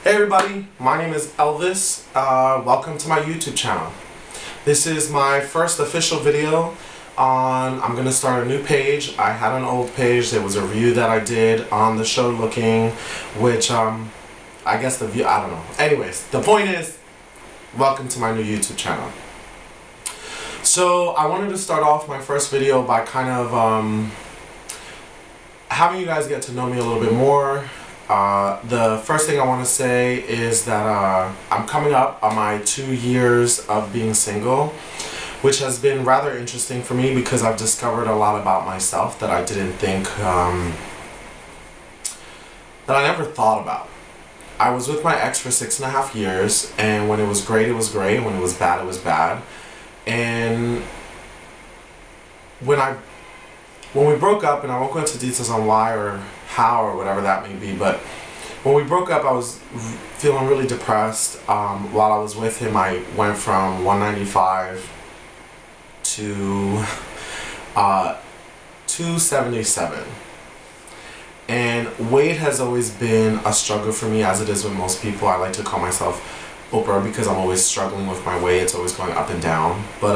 Hey everybody, my name is Elvis. Welcome to my YouTube channel. This is my first official video I'm going to start a new page. I had an old page. There was a review that I did on the show Looking, which I guess the view, I don't know. Anyways, the point is, welcome to my new YouTube channel. So I wanted to start off my first video by kind of having you guys get to know me a little bit more. The first thing I want to say is that I'm coming up on my 2 years of being single, which has been rather interesting for me because I've discovered a lot about myself that I didn't think, that I never thought about. I was with my ex for 6.5 years, and when it was great, it was great, and when it was bad, it was bad. And when we broke up, and I won't go into details on why or how or whatever that may be, but when we broke up, I was feeling really depressed. While I was with him, I went from 195 to 277. And weight has always been a struggle for me, as it is with most people. I like to call myself Oprah because I'm always struggling with my weight. It's always going up and down. But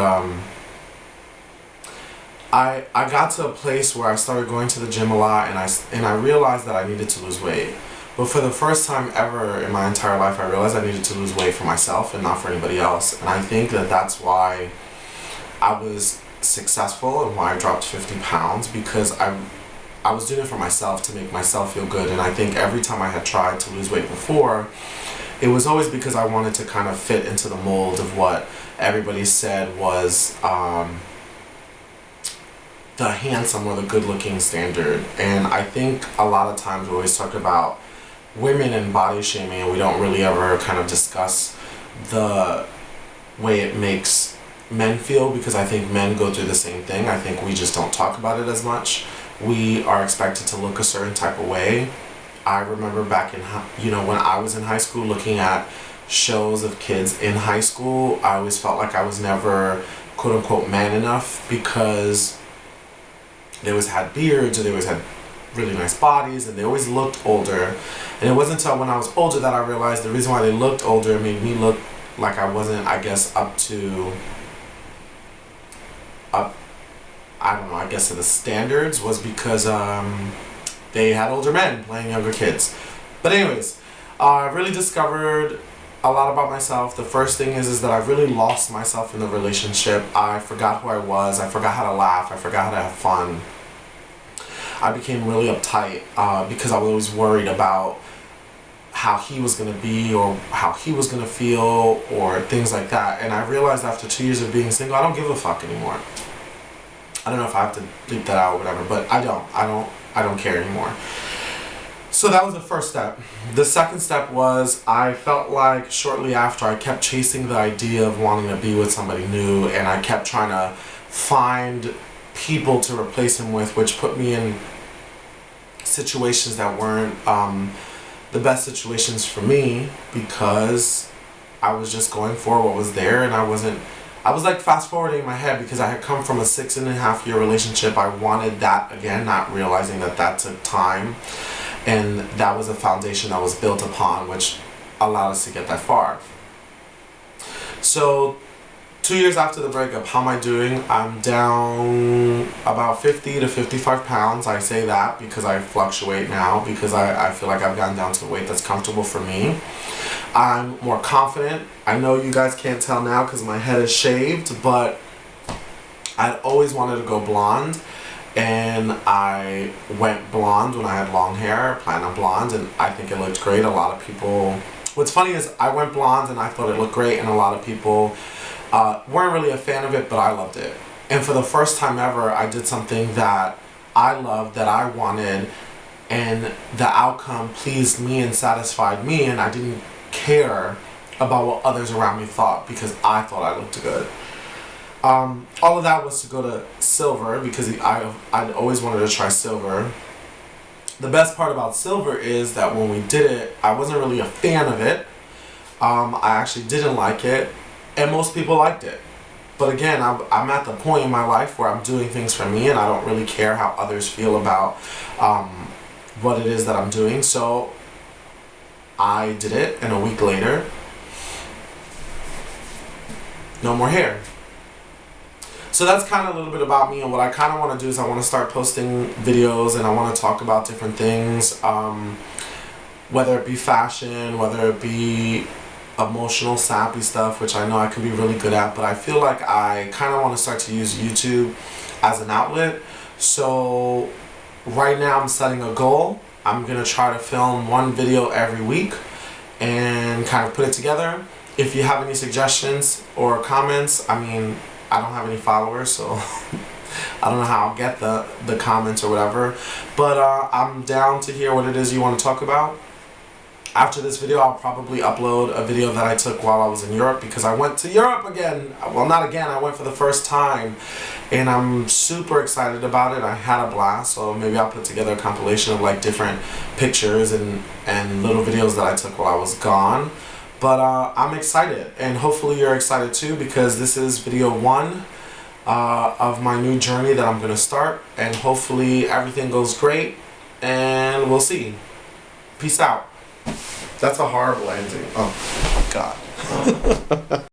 I got to a place where I started going to the gym a lot, and I realized that I needed to lose weight. But for the first time ever in my entire life, I realized I needed to lose weight for myself and not for anybody else. And I think that that's why I was successful and why I dropped 50 pounds, because I was doing it for myself, to make myself feel good. And I think every time I had tried to lose weight before, it was always because I wanted to kind of fit into the mold of what everybody said was the handsome or the good-looking standard. And I think a lot of times we always talk about women and body shaming, and we don't really ever kind of discuss the way it makes men feel, because I think men go through the same thing. I think we just don't talk about it as much. We are expected to look a certain type of way. I remember back in, when I was in high school, looking at shows of kids in high school, I always felt like I was never quote-unquote man enough, because they always had beards, or they always had really nice bodies, and they always looked older. And it wasn't until when I was older that I realized the reason why they looked older made me look like I wasn't, I guess, up to the standards, was because they had older men playing younger kids. But anyways, I really discovered a lot about myself. The first thing is that I really lost myself in the relationship. I forgot who I was. I forgot how to laugh. I forgot how to have fun. I became really uptight because I was always worried about how he was going to be, or how he was going to feel, or things like that. And I realized after 2 years of being single, I don't give a fuck anymore. I don't know if I have to bleep that out or whatever, but I don't care anymore. So that was the first step. The second step was, I felt like shortly after, I kept chasing the idea of wanting to be with somebody new, and I kept trying to find people to replace him with, which put me in situations that weren't the best situations for me, because I was just going for what was there, and I was like fast forwarding in my head, because I had come from a 6.5 year relationship. I wanted that again, not realizing that that took time, and that was a foundation that was built upon, which allowed us to get that far. So 2 years after the breakup, how am I doing? I'm down about 50 to 55 pounds. I say that because I fluctuate now, because I feel like I've gotten down to a weight that's comfortable for me. I'm more confident. I know you guys can't tell now because my head is shaved, but I'd always wanted to go blonde, and I went blonde when I had long hair, platinum blonde, and I think it looked great. A lot of people, what's funny is I went blonde and I thought it looked great, and a lot of people weren't really a fan of it, but I loved it. And for the first time ever, I did something that I loved, that I wanted, and the outcome pleased me and satisfied me, and I didn't care about what others around me thought, because I thought I looked good. All of that was to go to silver, because I'd always wanted to try silver. The best part about silver is that when we did it, I wasn't really a fan of it. I actually didn't like it, and most people liked it. But again, I'm at the point in my life where I'm doing things for me, and I don't really care how others feel about what it is that I'm doing. So I did it, and a week later, no more hair. So that's kind of a little bit about me, and what I kind of want to do is I want to start posting videos, and I want to talk about different things, whether it be fashion, whether it be emotional, sappy stuff, which I know I can be really good at, but I feel like I kind of want to start to use YouTube as an outlet. So right now I'm setting a goal. I'm going to try to film one video every week and kind of put it together. If you have any suggestions or comments, I mean, I don't have any followers, so I don't know how I'll get the comments or whatever, but I'm down to hear what it is you want to talk about. After this video, I'll probably upload a video that I took while I was in Europe, because I went to Europe again. Well, not again, I went for the first time, and I'm super excited about it. I had a blast, so maybe I'll put together a compilation of like different pictures and little videos that I took while I was gone. But I'm excited, and hopefully you're excited too, because this is video 1 of my new journey that I'm going to start, and hopefully everything goes great, and we'll see. Peace out. That's a horrible ending. Oh, God.